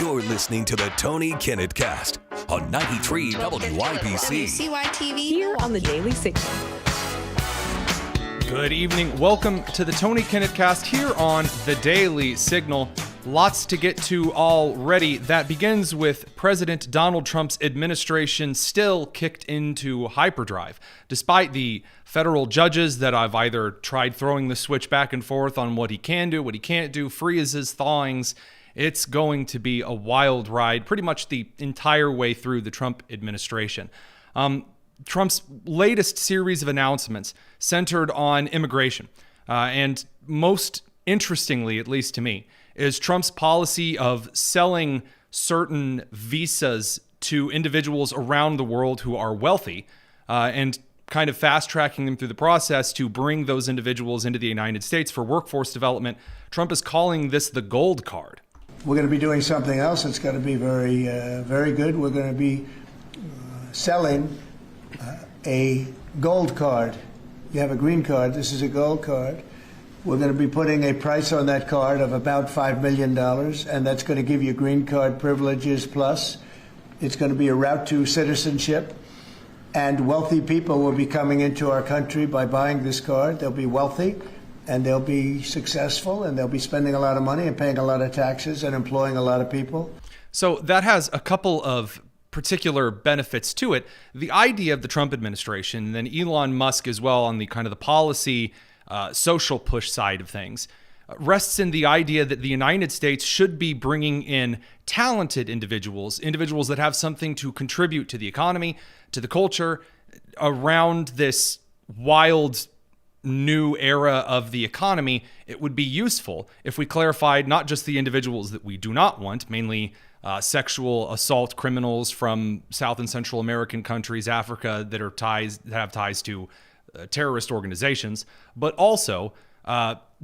You're listening to the Tony Kinnett Cast on 93 WYPC. WCYTV Here on the Daily Signal. Good evening. Welcome to the Tony Kinnett Cast here on the Daily Signal. Lots to get to already. That begins with President Donald Trump's administration still kicked into hyperdrive. Despite the federal judges that have either tried throwing the switch back and forth on what he can do, what he can't do, freezes, thawings, it's going to be a wild ride pretty much the entire way through the Trump administration. Trump's latest series of announcements centered on immigration. And most interestingly, at least to me, is Trump's policy of selling certain visas to individuals around the world who are wealthy and kind of fast-tracking them through the process to bring those individuals into the United States for workforce development. Trump is calling this the gold card. We're going to be doing something else that's going to be very, very good. We're going to be selling a gold card. You have a green card. This is a gold card. We're going to be putting a price on that card of about $5 million, and that's going to give you green card privileges plus. It's going to be a route to citizenship, and wealthy people will be coming into our country by buying this card. They'll be wealthy, and they'll be successful, and they'll be spending a lot of money and paying a lot of taxes and employing a lot of people. So that has a couple of particular benefits to it. The idea of the Trump administration, and then Elon Musk as well on the kind of the policy social push side of things, rests in the idea that the United States should be bringing in talented individuals that have something to contribute to the economy, to the culture, around this wild new era of the economy. It would be useful if we clarified not just the individuals that we do not want, mainly sexual assault criminals from South and Central American countries, Africa, that have ties to terrorist organizations, but also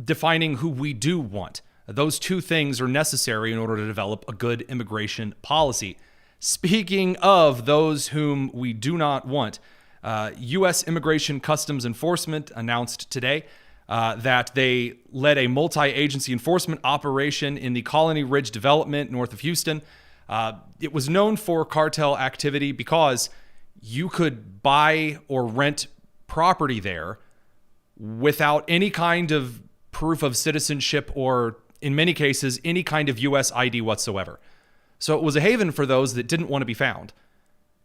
defining who we do want. Those two things are necessary in order to develop a good immigration policy. Speaking of those whom we do not want, U.S. Immigration Customs Enforcement announced today that they led a multi-agency enforcement operation in the Colony Ridge development north of Houston. It was known for cartel activity because you could buy or rent property there without any kind of proof of citizenship or, in many cases, any kind of U.S. ID whatsoever. So it was a haven for those that didn't want to be found.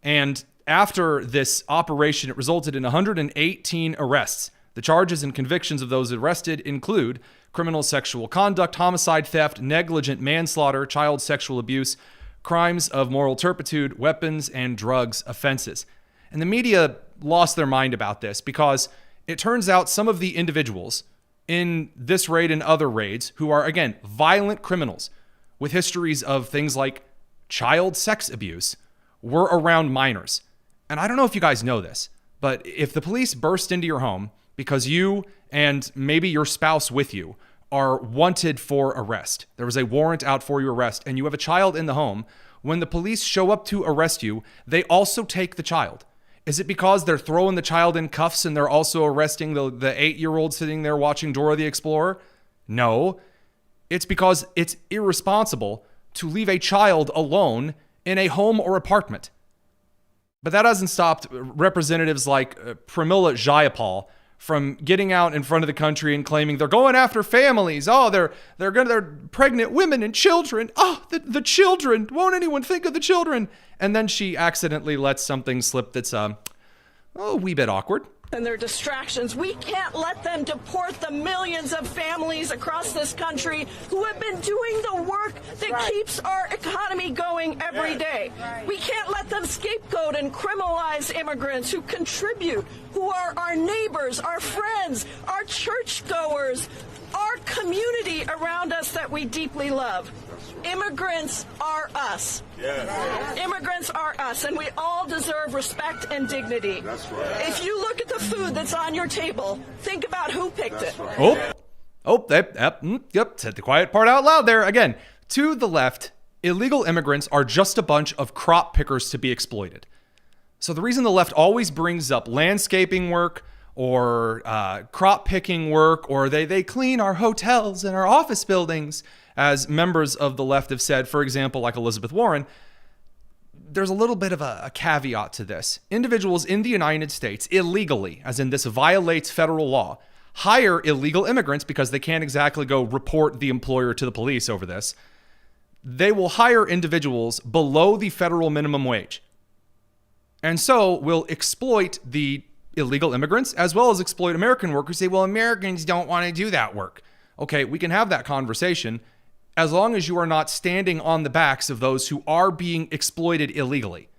And after this operation, it resulted in 118 arrests. The charges and convictions of those arrested include criminal sexual conduct, homicide, theft, negligent manslaughter, child sexual abuse, crimes of moral turpitude, weapons, and drugs offenses. And the media lost their mind about this because it turns out some of the individuals in this raid and other raids who are, again, violent criminals with histories of things like child sex abuse were around minors. And I don't know if you guys know this, but if the police burst into your home because you and maybe your spouse with you are wanted for arrest, there was a warrant out for your arrest, and you have a child in the home, when the police show up to arrest you, they also take the child. Is it because they're throwing the child in cuffs and they're also arresting the 8-year-old sitting there watching Dora the Explorer? No. It's because it's irresponsible to leave a child alone in a home or apartment. But that hasn't stopped representatives like Pramila Jayapal from getting out in front of the country and claiming they're going after families. Oh, they're pregnant women and children. Oh, the children. Won't anyone think of the children? And then she accidentally lets something slip that's a wee bit awkward. And their distractions. We can't let them deport the millions of families across this country who have been doing the work that keeps our economy going every day. We can't let them scapegoat and criminalize immigrants who contribute, who are our neighbors, our friends, our churchgoers, our community around us that we deeply love. Immigrants are us. Yes. Immigrants are us, and we all deserve respect and dignity. That's right. If you look at the food that's on your table, think about who picked it. Yep, said the quiet part out loud there. Again, to the left, illegal immigrants are just a bunch of crop pickers to be exploited. So the reason the left always brings up landscaping work or crop picking work, or they clean our hotels and our office buildings, as members of the left have said, for example, like Elizabeth Warren, there's a little bit of a caveat to this. Individuals in the United States illegally, as in this violates federal law, hire illegal immigrants because they can't exactly go report the employer to the police over this. They will hire individuals below the federal minimum wage. And so will exploit the illegal immigrants as well as exploit American workers. Say, well, Americans don't want to do that work. Okay, we can have that conversation as long as you are not standing on the backs of those who are being exploited illegally.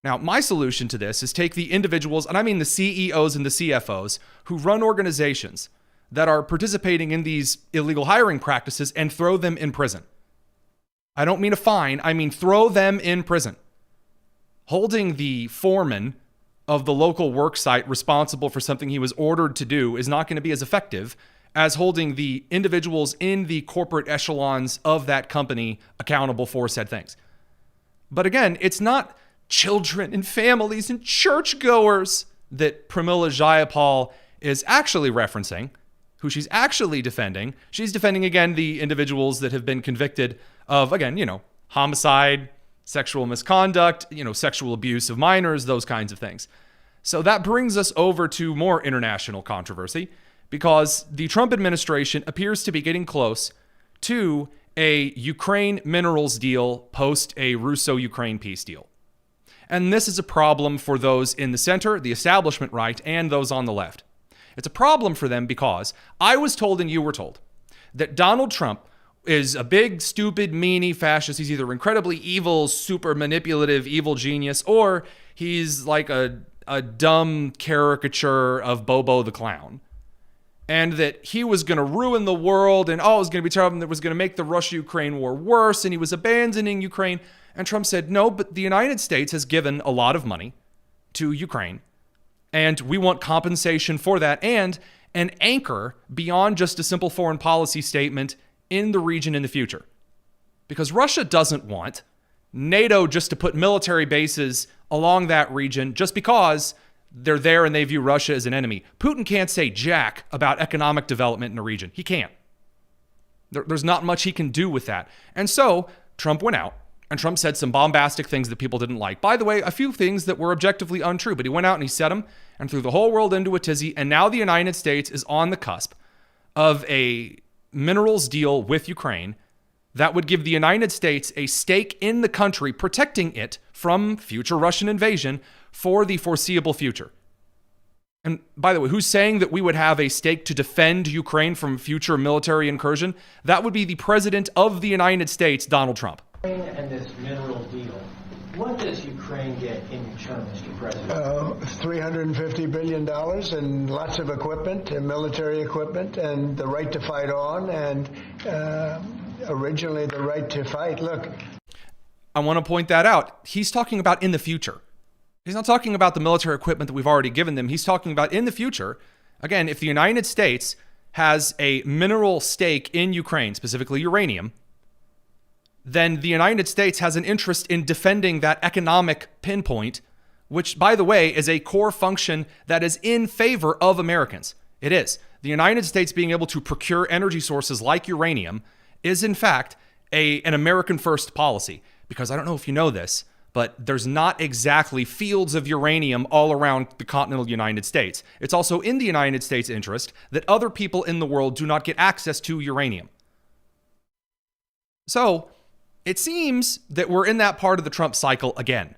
Now, my solution to this is take the individuals, and I mean the CEOs and the CFOs, who run organizations that are participating in these illegal hiring practices and throw them in prison. I don't mean a fine, I mean throw them in prison. Holding the foreman of the local work site responsible for something he was ordered to do is not going to be as effective as holding the individuals in the corporate echelons of that company accountable for said things. But again, it's not children and families and churchgoers that Pramila Jayapal is actually referencing, who she's actually defending. She's defending, again, the individuals that have been convicted of, again, homicide, sexual misconduct, sexual abuse of minors, those kinds of things. So that brings us over to more international controversy, because the Trump administration appears to be getting close to a Ukraine minerals deal post a Russo-Ukraine peace deal. And this is a problem for those in the center, the establishment right, and those on the left. It's a problem for them because I was told, and you were told, that Donald Trump is a big, stupid, meanie fascist. He's either incredibly evil, super manipulative, evil genius, or he's like a dumb caricature of Bobo the Clown. And that he was going to ruin the world, and it was going to be terrible, and that was going to make the Russia-Ukraine war worse, and he was abandoning Ukraine. And Trump said, no, but the United States has given a lot of money to Ukraine, and we want compensation for that, and an anchor beyond just a simple foreign policy statement in the region in the future. Because Russia doesn't want NATO just to put military bases along that region just because they're there and they view Russia as an enemy. Putin can't say jack about economic development in a region. He can't. There's not much he can do with that. And so Trump went out and Trump said some bombastic things that people didn't like. By the way, a few things that were objectively untrue, but he went out and he said them and threw the whole world into a tizzy. And now the United States is on the cusp of a minerals deal with Ukraine that would give the United States a stake in the country, protecting it from future Russian invasion for the foreseeable future. And by the way, who's saying that we would have a stake to defend Ukraine from future military incursion? That would be the President of the United States, Donald Trump. And this mineral deal, what does Ukraine get in return, Mr. President? $350 billion and lots of equipment and military equipment and the right to fight on and originally the right to fight. Look, I want to point that out. He's talking about in the future. He's not talking about the military equipment that we've already given them. He's talking about in the future. Again, if the United States has a mineral stake in Ukraine, specifically uranium, then the United States has an interest in defending that economic pinpoint, which, by the way, is a core function that is in favor of Americans. It is. The United States being able to procure energy sources like uranium is, in fact, an American first policy. Because I don't know if you know this, but there's not exactly fields of uranium all around the continental United States. It's also in the United States' interest that other people in the world do not get access to uranium. So it seems that we're in that part of the Trump cycle again.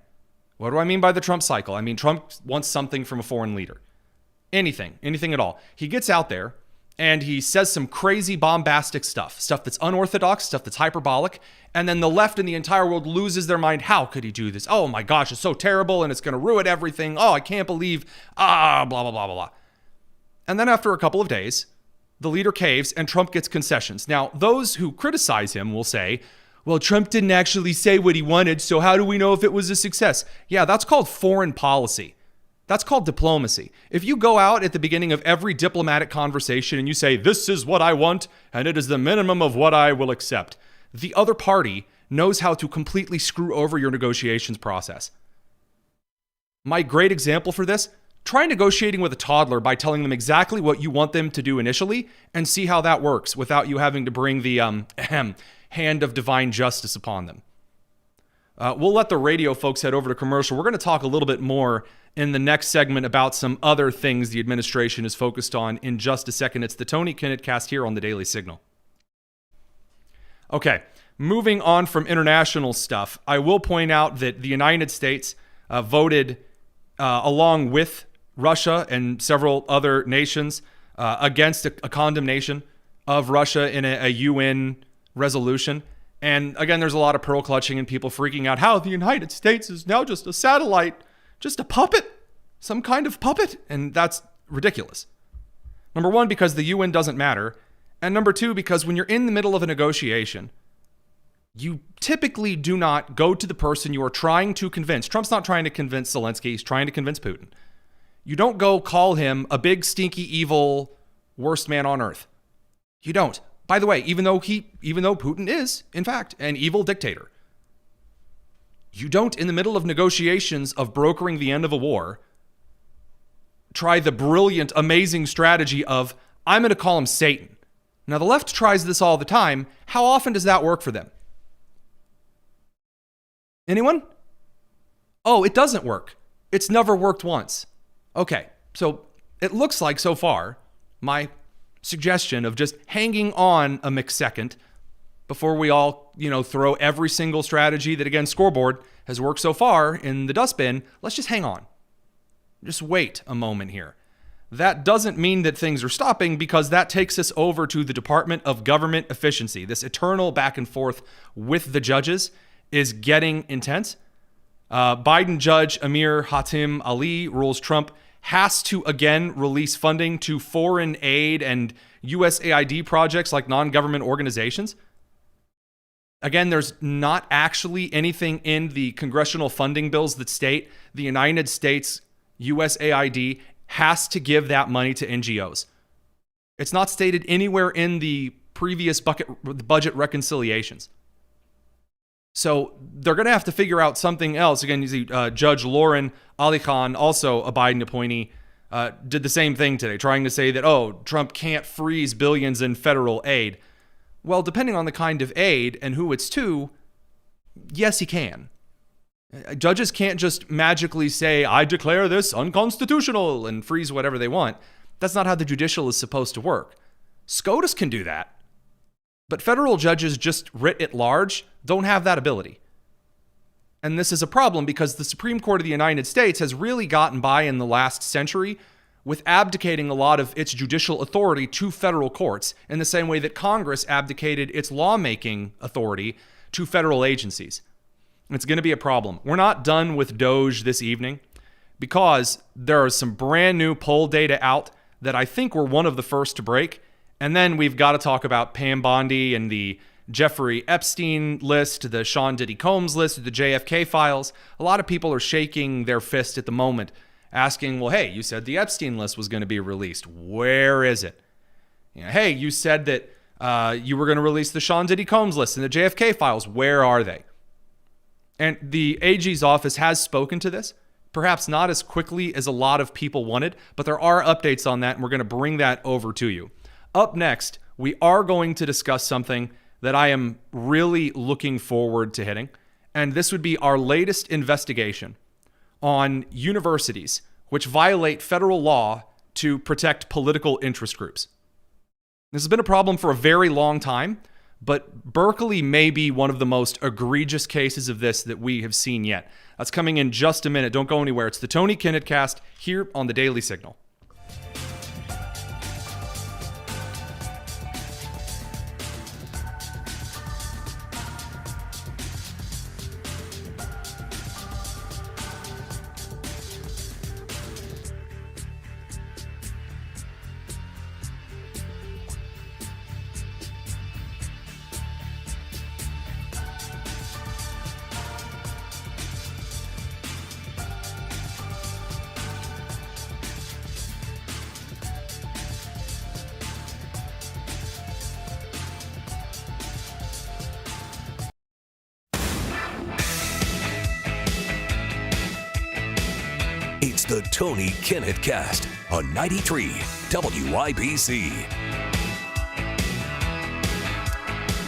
What do I mean by the Trump cycle? I mean, Trump wants something from a foreign leader. Anything at all. He gets out there and he says some crazy bombastic stuff that's unorthodox, stuff that's hyperbolic. And then the left and the entire world loses their mind. How could he do this? Oh my gosh, it's so terrible and it's going to ruin everything. Oh, I can't believe, blah, blah, blah, blah, blah. And then after a couple of days, the leader caves and Trump gets concessions. Now, those who criticize him will say, well, Trump didn't actually say what he wanted, so how do we know if it was a success? Yeah, that's called foreign policy. That's called diplomacy. If you go out at the beginning of every diplomatic conversation and you say, this is what I want, and it is the minimum of what I will accept, the other party knows how to completely screw over your negotiations process. My great example for this, try negotiating with a toddler by telling them exactly what you want them to do initially and see how that works without you having to bring the hand of divine justice upon them. We'll let the radio folks head over to commercial. We're going to talk a little bit more in the next segment about some other things the administration is focused on in just a second. It's the Tony Kinnett Cast here on the Daily Signal. Okay, moving on from international stuff, I will point out that the United States voted along with Russia and several other nations against a condemnation of Russia in a UN resolution. And again, there's a lot of pearl clutching and people freaking out how the United States is now just a satellite, just a puppet, some kind of puppet. And that's ridiculous. Number one, because the UN doesn't matter. And number two, because when you're in the middle of a negotiation, you typically do not go to the person you are trying to convince. Trump's not trying to convince Zelensky. He's trying to convince Putin. You don't go call him a big, stinky, evil, worst man on earth. You don't. By the way, even though Putin is, in fact, an evil dictator, you don't, in the middle of negotiations of brokering the end of a war, try the brilliant, amazing strategy of, I'm going to call him Satan. Now, the left tries this all the time. How often does that work for them? Anyone? Oh, it doesn't work. It's never worked once. Okay, so it looks like so far, my suggestion of just hanging on a McSecond before we all, throw every single strategy that, again, scoreboard has worked so far in the dustbin, let's just hang on. Just wait a moment here. That doesn't mean that things are stopping, because that takes us over to the Department of Government Efficiency. This eternal back and forth with the judges is getting intense. Biden Judge Amir Hatim Ali rules Trump has to again release funding to foreign aid and USAID projects like non-government organizations. Again, there's not actually anything in the congressional funding bills that state the United States USAID has to give that money to NGOs. It's not stated anywhere in the previous budget reconciliations. So they're going to have to figure out something else. Again, you see Judge Lauren Ali Khan, also a Biden appointee, did the same thing today, trying to say that, Trump can't freeze billions in federal aid. Well, depending on the kind of aid and who it's to, yes, he can. Judges can't just magically say, I declare this unconstitutional, and freeze whatever they want. That's not how the judicial is supposed to work. SCOTUS can do that. But federal judges, just writ at large, don't have that ability. And this is a problem because the Supreme Court of the United States has really gotten by in the last century with abdicating a lot of its judicial authority to federal courts in the same way that Congress abdicated its lawmaking authority to federal agencies. It's going to be a problem. We're not done with DOGE this evening because there are some brand new poll data out that I think we're one of the first to break. And then we've got to talk about Pam Bondi and the Jeffrey Epstein list, the Sean Diddy Combs list, the JFK files. A lot of people are shaking their fist at the moment, asking, well, hey, you said the Epstein list was going to be released. Where is it? Hey, you said that you were going to release the Sean Diddy Combs list and the JFK files. Where are they? And the AG's office has spoken to this, perhaps not as quickly as a lot of people wanted, but there are updates on that, and we're going to bring that over to you. Up next, we are going to discuss something that I am really looking forward to hitting, and this would be our latest investigation on universities which violate federal law to protect political interest groups. This has been a problem for a very long time, but Berkeley may be one of the most egregious cases of this that we have seen yet. That's coming in just a minute. Don't go anywhere. It's the Tony Kinnett Cast here on the Daily Signal. the Tony Kinnett Cast on 93 WIBC.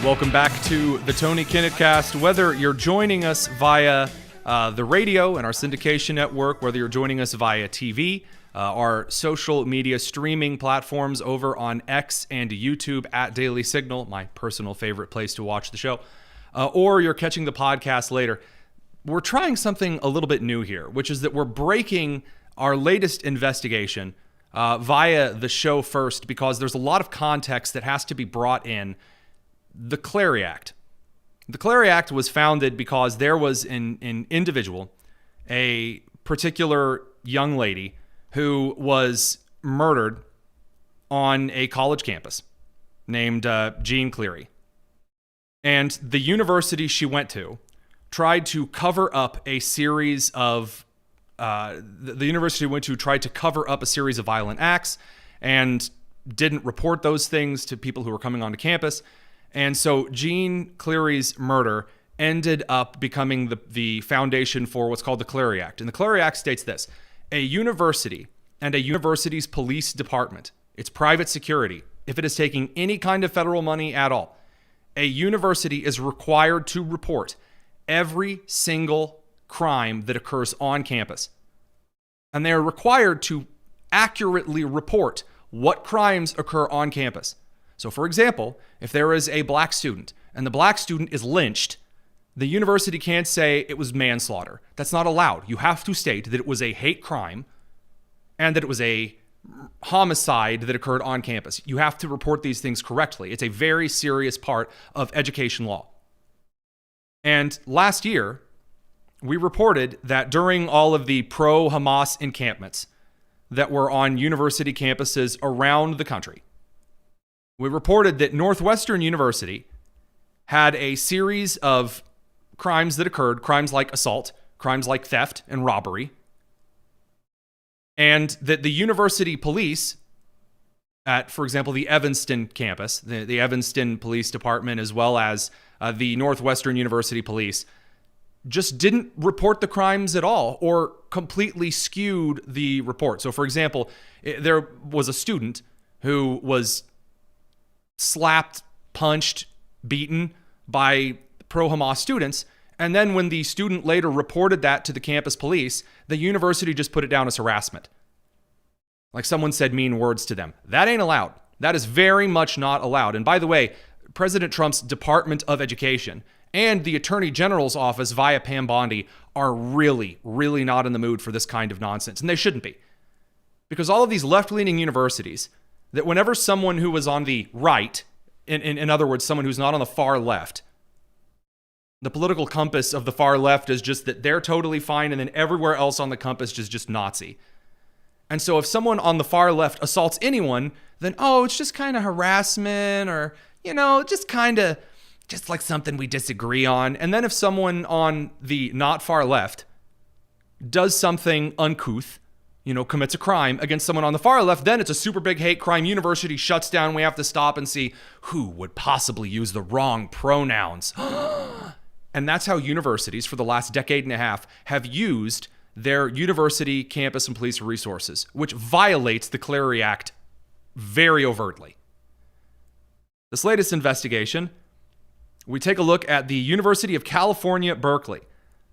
Welcome back to the Tony Kinnett Cast. Whether you're joining us via the radio and our syndication network, whether you're joining us via TV, our social media streaming platforms over on X and YouTube at Daily Signal, my personal favorite place to watch the show, or you're catching the podcast later, we're trying something a little bit new here, which is that we're breaking our latest investigation via the show first, because there's a lot of context that has to be brought in. The Clery Act. The Clery Act was founded because there was an individual, a particular young lady, who was murdered on a college campus named Jean Clery. And the university she went to tried to cover up a series of the university went to tried to cover up a series of violent acts and didn't report those things to people who were coming onto campus. And so Jean Clery's murder ended up becoming the foundation for what's called the Clery Act. And the Clery Act states this: a university and a university's police department, its private security, if it is taking any kind of federal money at all, a university is required to report every single crime that occurs on campus. And they are required to accurately report what crimes occur on campus. So, for example, if there is a black student and the black student is lynched, the university can't say it was manslaughter. That's not allowed. You have to state that it was a hate crime and that it was a homicide that occurred on campus. You have to report these things correctly. It's a very serious part of education law. And last year, we reported that during all of the pro-Hamas encampments that were on university campuses around the country, we reported that Northwestern University had a series of crimes that occurred, crimes like assault, crimes like theft and robbery, and that the university police at, for example, the Evanston campus, the Evanston Police Department, as well as the Northwestern University Police, just didn't report the crimes at all or completely skewed the report. So, for example, there was a student who was slapped, punched, beaten by pro-Hamas students. And then when the student later reported that to the campus police, the university just put it down as harassment. Like someone said mean words to them. That ain't allowed. That is very much not allowed. And by the way, President Trump's Department of Education and the Attorney General's office via Pam Bondi are really, really not in the mood for this kind of nonsense. And they shouldn't be. Because all of these left-leaning universities, that whenever someone who was on the right, in other words, someone who's not on the far left, the political compass of the far left is just that they're totally fine, and then everywhere else on the compass is just Nazi. And so if someone on the far left assaults anyone, then, oh, it's just kind of harassment, or, just like something we disagree on. And then if someone on the not far left does something uncouth, commits a crime against someone on the far left, then it's a super big hate crime. University shuts down. We have to stop and see who would possibly use the wrong pronouns. And that's how universities for the last decade and a half have used their university, campus, and police resources, which violates the Clery Act very overtly. This latest investigation, we take a look at the University of California, Berkeley.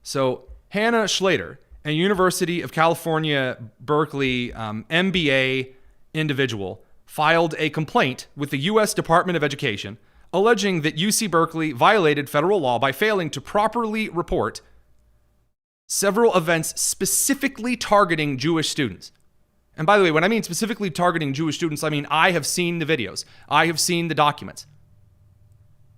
So Hannah Schlater, a University of California, Berkeley MBA individual, filed a complaint with the U.S. Department of Education alleging that UC Berkeley violated federal law by failing to properly report several events specifically targeting Jewish students. And by the way, when I mean specifically targeting Jewish students, I mean I have seen the videos. I have seen the documents.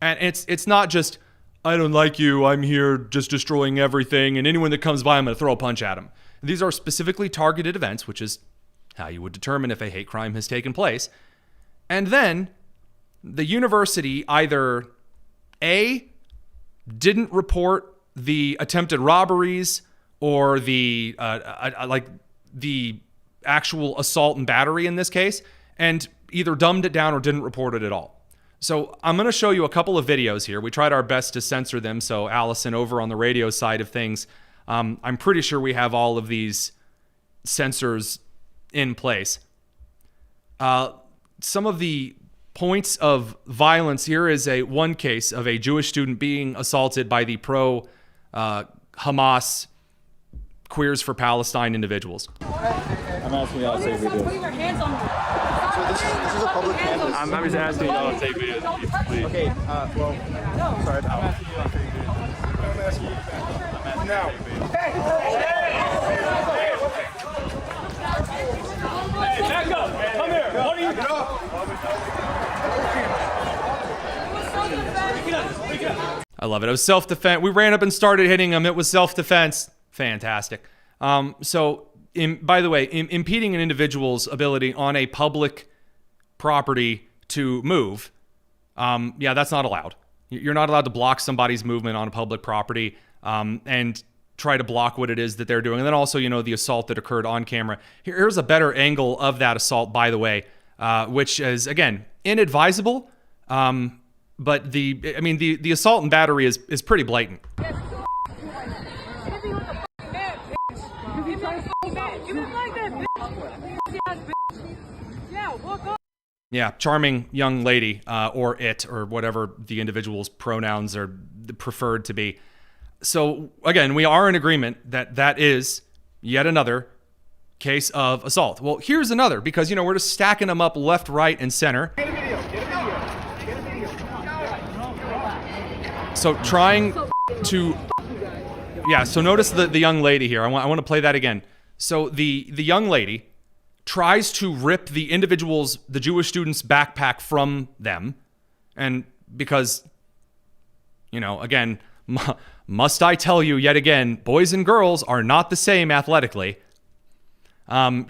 And it's not just, I don't like you, I'm here just destroying everything, and anyone that comes by, I'm going to throw a punch at them. These are specifically targeted events, which is how you would determine if a hate crime has taken place. And then the university either A, didn't report the attempted robberies or the actual assault and battery in this case, and either dumbed it down or didn't report it at all. So I'm going to show you a couple of videos here. We tried our best to censor them. So Allison over on the radio side of things, I'm pretty sure we have all of these censors in place. Some of the points of violence here is one case of a Jewish student being assaulted by the pro-Hamas Queers for Palestine individuals. I'm asking y'all to take videos. Putting your hands on me. So this is a public campus. I'm just asking y'all to take videos, please. Okay, well, sorry about that. I'm asking you to take videos. I'm asking you to take videos. Hey, back up. Come here. What are you doing? I love it. It was self-defense. We ran up and started hitting him. It was self-defense. Fantastic. By the way, impeding an individual's ability on a public property to move, that's not allowed. You're not allowed to block somebody's movement on a public property and try to block what it is that they're doing. And then also, the assault that occurred on camera. Here's a better angle of that assault, by the way, which is, again, inadvisable. But the assault and battery is pretty blatant. Yeah, charming young lady, or it, or whatever the individual's pronouns are preferred to be. So, again, we are in agreement that is yet another case of assault. Well, here's another, because, we're just stacking them up left, right, and center. So trying to... Yeah, so notice the young lady here. I want to play that again. So the young lady tries to rip the Jewish student's backpack from them. And because, again, must I tell you yet again, boys and girls are not the same athletically.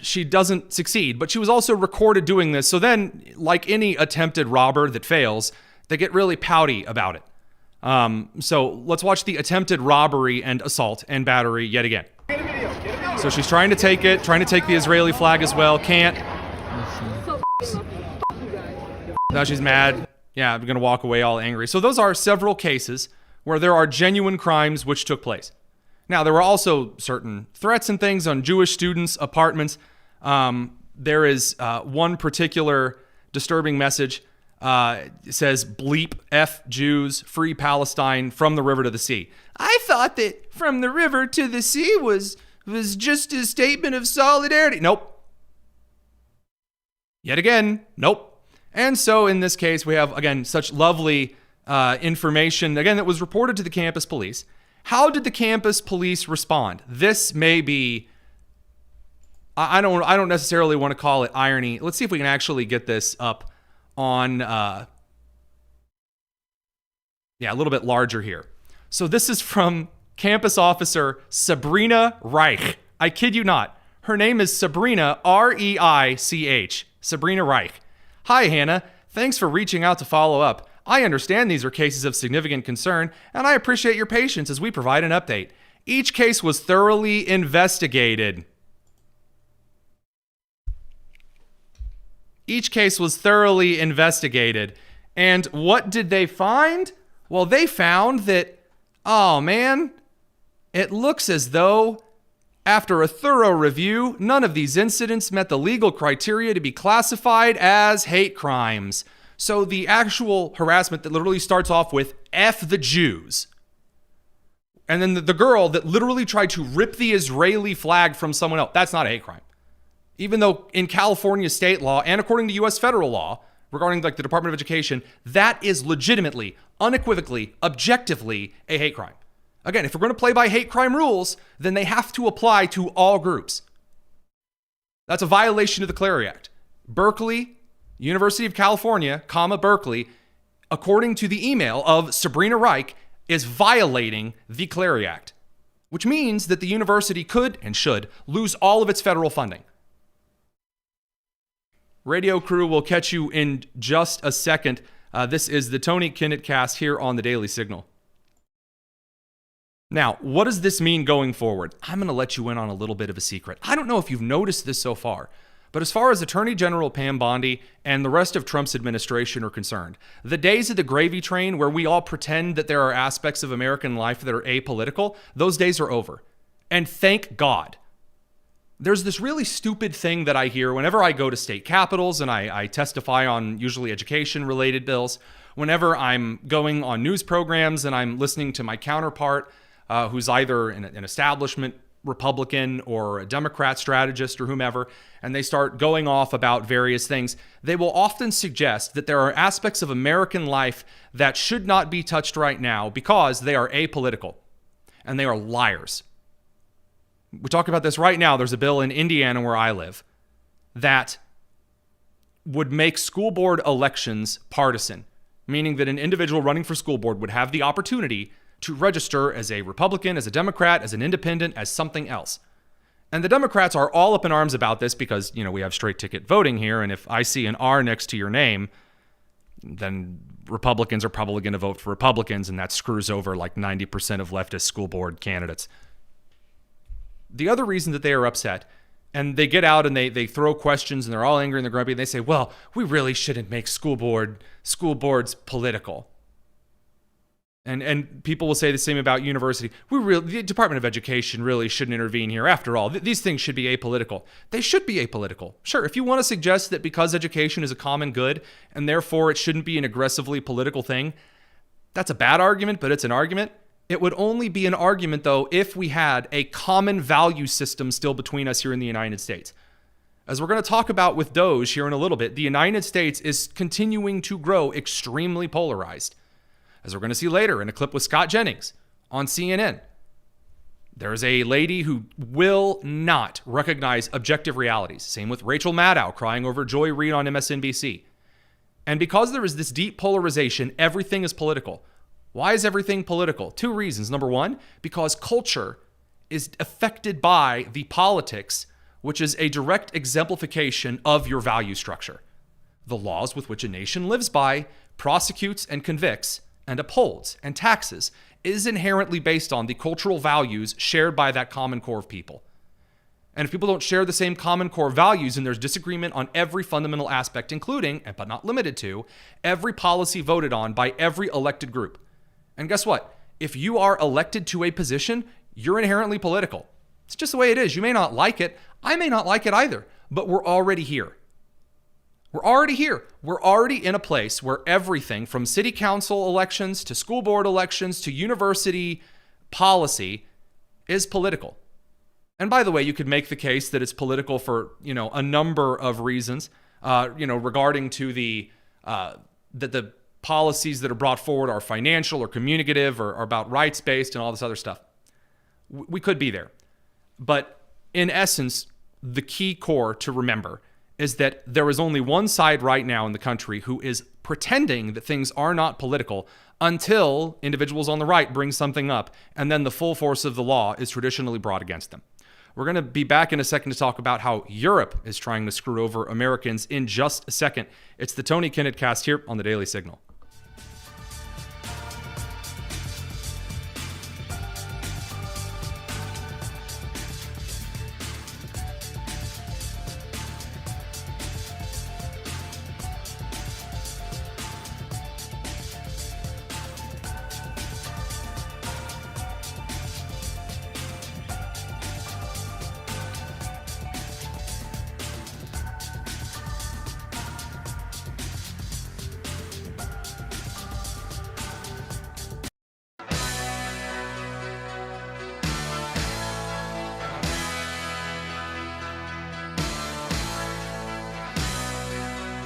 She doesn't succeed, but she was also recorded doing this. So then, like any attempted robber that fails, they get really pouty about it. So let's watch the attempted robbery and assault and battery yet again. So she's trying to take the Israeli flag as well. Can't. Now she's mad. Yeah, I'm going to walk away all angry. So those are several cases where there are genuine crimes which took place. Now, there were also certain threats and things on Jewish students' apartments. There is one particular disturbing message. It says, bleep, F Jews, free Palestine, from the river to the sea. I thought that from the river to the sea was just a statement of solidarity. Nope. Yet again, nope. And so in this case, we have, again, such lovely information, again, that was reported to the campus police. How did the campus police respond? This may be, I don't necessarily want to call it irony. Let's see if we can actually get this up on, a little bit larger here. So this is from campus officer Sabrina Reich. I kid you not. Her name is Sabrina, R-E-I-C-H. Sabrina Reich. Hi, Hannah. Thanks for reaching out to follow up. I understand these are cases of significant concern, and I appreciate your patience as we provide an update. Each case was thoroughly investigated. Each case was thoroughly investigated. And what did they find? Well, they found that, oh man, it looks as though, after a thorough review, none of these incidents met the legal criteria to be classified as hate crimes. So the actual harassment that literally starts off with F the Jews. And then the girl that literally tried to rip the Israeli flag from someone else, that's not a hate crime. Even though in California state law and according to U.S. federal law, regarding like the Department of Education, that is legitimately, unequivocally, objectively a hate crime. Again, if we're going to play by hate crime rules, then they have to apply to all groups. That's a violation of the Clery Act. Berkeley, University of California, Berkeley, according to the email of Sabrina Reich, is violating the Clery Act, which means that the university could and should lose all of its federal funding. Radio crew will catch you in just a second. This is the Tony Kinnett cast here on the Daily Signal. Now, what does this mean going forward? I'm going to let you in on a little bit of a secret. I don't know if you've noticed this so far, but as far as Attorney General Pam Bondi and the rest of Trump's administration are concerned, the days of the gravy train where we all pretend that there are aspects of American life that are apolitical, those days are over. And thank God. There's this really stupid thing that I hear whenever I go to state capitals and I testify on usually education-related bills, whenever I'm going on news programs and I'm listening to my counterpart who's either an establishment Republican or a Democrat strategist or whomever, and they start going off about various things, they will often suggest that there are aspects of American life that should not be touched right now because they are apolitical and they are liars. We talk about this right now. There's a bill in Indiana where I live that would make school board elections partisan, meaning that an individual running for school board would have the opportunity to register as a Republican, as a Democrat, as an independent, as something else. And the Democrats are all up in arms about this because, we have straight ticket voting here. And if I see an R next to your name, then Republicans are probably going to vote for Republicans. And that screws over like 90% of leftist school board candidates. The other reason that they are upset, and they get out and they throw questions and they're all angry and they're grumpy, and they say, well, we really shouldn't make school boards political. And people will say the same about university. The Department of Education really shouldn't intervene here. After all, these things should be apolitical. They should be apolitical. Sure, if you want to suggest that because education is a common good and therefore it shouldn't be an aggressively political thing, that's a bad argument, but it's an argument. It would only be an argument, though, if we had a common value system still between us here in the United States. As we're going to talk about with DOGE here in a little bit, the United States is continuing to grow extremely polarized. As we're going to see later in a clip with Scott Jennings on CNN, there's a lady who will not recognize objective realities. Same with Rachel Maddow crying over Joy Reid on MSNBC. And because there is this deep polarization, everything is political. Why is everything political? Two reasons. Number one, because culture is affected by the politics, which is a direct exemplification of your value structure. The laws with which a nation lives by, prosecutes and convicts, and upholds and taxes is inherently based on the cultural values shared by that common core of people. And if people don't share the same common core values and there's disagreement on every fundamental aspect, including, but not limited to, every policy voted on by every elected group. And guess what? If you are elected to a position, you're inherently political. It's just the way it is. You may not like it. I may not like it either, but we're already here. We're already here. We're already in a place where everything from city council elections to school board elections to university policy is political. And by the way, you could make the case that it's political for, a number of reasons, regarding to that the policies that are brought forward are financial or communicative or about rights-based and all this other stuff. We could be there. But in essence, the key core to remember is that there is only one side right now in the country who is pretending that things are not political until individuals on the right bring something up, and then the full force of the law is traditionally brought against them. We're going to be back in a second to talk about how Europe is trying to screw over Americans in just a second. It's the Tony Kinnett Cast here on the Daily Signal.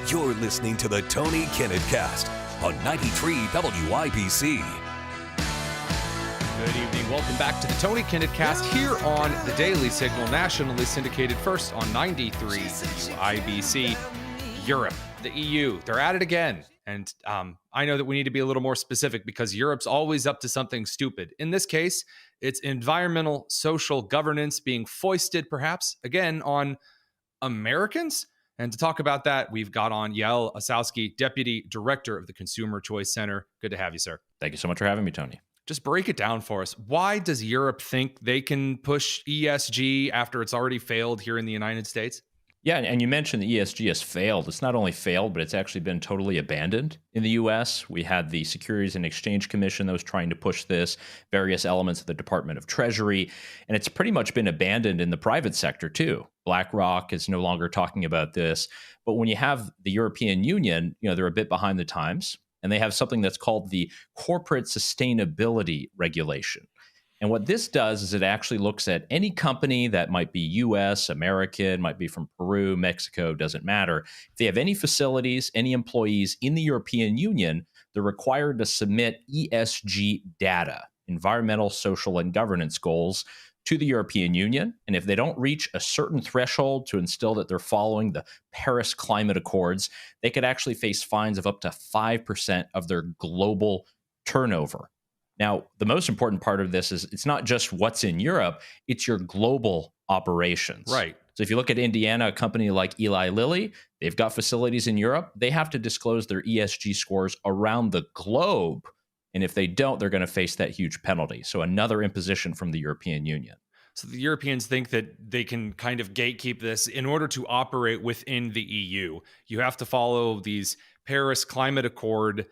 You're listening to the Tony Kinnett Cast on 93 WIBC. Good evening. Welcome back to the Tony Kinnett Cast here on the Daily Signal, nationally syndicated first on 93 WIBC. Europe, the EU, they're at it again. And I know that we need to be a little more specific because Europe's always up to something stupid. In this case, it's environmental social governance being foisted, perhaps, again, on Americans. And to talk about that, we've got on Yael Osowski, Deputy Director of the Consumer Choice Center. Good to have you, sir. Thank you so much for having me, Tony. Just break it down for us. Why does Europe think they can push ESG after it's already failed here in the United States? Yeah, and you mentioned the ESG has failed. It's not only failed, but it's actually been totally abandoned in the U.S. We had the Securities and Exchange Commission that was trying to push this, various elements of the Department of Treasury, and it's pretty much been abandoned in the private sector too. BlackRock is no longer talking about this. But when you have the European Union, they're a bit behind the times, and they have something that's called the Corporate Sustainability Regulation. And what this does is it actually looks at any company that might be US, American, might be from Peru, Mexico, doesn't matter. If they have any facilities, any employees in the European Union, they're required to submit ESG data, environmental, social, and governance goals, to the European Union. And if they don't reach a certain threshold to instill that they're following the Paris Climate Accords, they could actually face fines of up to 5% of their global turnover. Now, the most important part of this is it's not just what's in Europe, it's your global operations. Right. So if you look at Indiana, a company like Eli Lilly, they've got facilities in Europe. They have to disclose their ESG scores around the globe. And if they don't, they're going to face that huge penalty. So another imposition from the European Union. So the Europeans think that they can kind of gatekeep this in order to operate within the EU. You have to follow these Paris Climate Accord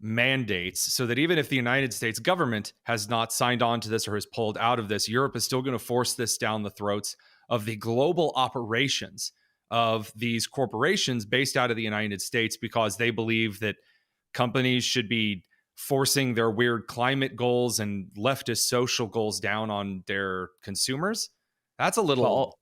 mandates so that even if the United States government has not signed on to this or has pulled out of this, Europe is still going to force this down the throats of the global operations of these corporations based out of the United States, because they believe that companies should be forcing their weird climate goals and leftist social goals down on their consumers. That's a little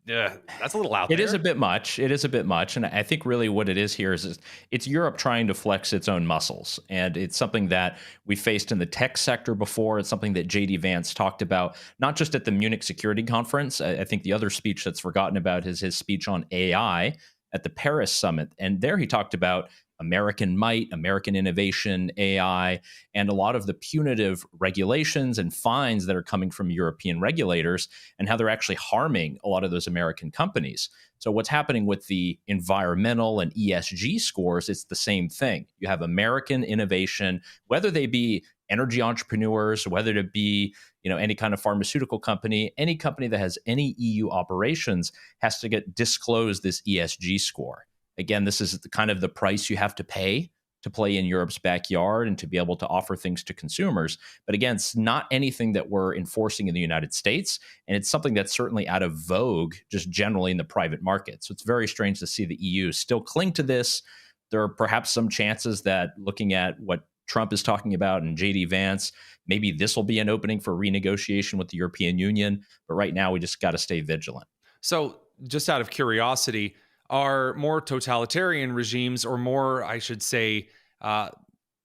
that's a little out there. It is a bit much. It is a bit much. And I think really what it is here is it's Europe trying to flex its own muscles. And it's something that we faced in the tech sector before. It's something that J.D. Vance talked about, not just at the Munich Security Conference. I think the other speech that's forgotten about is his speech on AI at the Paris Summit. And there he talked about American might, American innovation, AI, and a lot of the punitive regulations and fines that are coming from European regulators and how they're actually harming a lot of those American companies. So what's happening with the environmental and ESG scores, it's the same thing. You have American innovation, whether they be energy entrepreneurs, whether it be any kind of pharmaceutical company, any company that has any EU operations has to get disclosed this ESG score. Again, this is kind of the price you have to pay to play in Europe's backyard and to be able to offer things to consumers. But again, it's not anything that we're enforcing in the United States. And it's something that's certainly out of vogue just generally in the private market. So it's very strange to see the EU still cling to this. There are perhaps some chances that looking at what Trump is talking about and J.D. Vance, maybe this will be an opening for renegotiation with the European Union. But right now, we just got to stay vigilant. So just out of curiosity, are more totalitarian regimes, or more, I should say,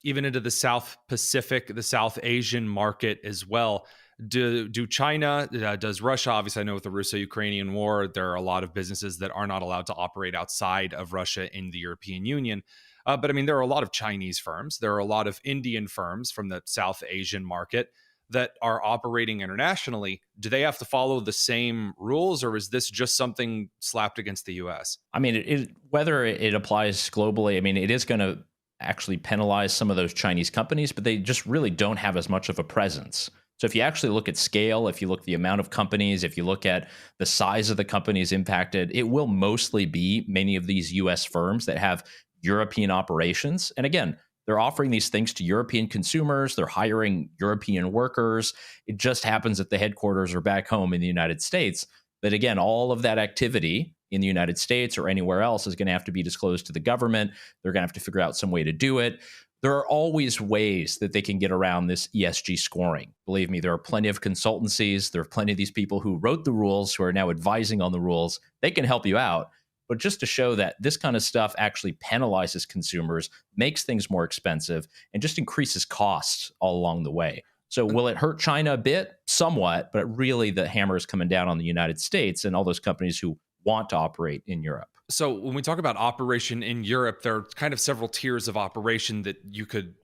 even into the South Pacific, the South Asian market as well, do China, does Russia, obviously I know with the Russo-Ukrainian war, there are a lot of businesses that are not allowed to operate outside of Russia in the European Union. But I mean, there are a lot of Chinese firms. There are a lot of Indian firms from the South Asian market that are operating internationally. Do they have to follow the same rules, or is this just something slapped against the U.S.? I mean, whether it applies globally, I mean, it is going to actually penalize some of those Chinese companies, but they just really don't have as much of a presence. So if you actually look at scale, if you look at the amount of companies, if you look at the size of the companies impacted, it will mostly be many of these U.S. firms that have European operations. And again, they're offering these things to European consumers. They're hiring European workers. It just happens that the headquarters are back home in the United States. But again, all of that activity in the United States or anywhere else is going to have to be disclosed to the government. They're going to have to figure out some way to do it. There are always ways that they can get around this ESG scoring. Believe me, there are plenty of consultancies. There are plenty of these people who wrote the rules, who are now advising on the rules. They can help you out. But just to show that this kind of stuff actually penalizes consumers, makes things more expensive, and just increases costs all along the way. So will it hurt China a bit? Somewhat, but really the hammer is coming down on the United States and all those companies who want to operate in Europe. So when we talk about operation in Europe, there are kind of several tiers of operation that you could,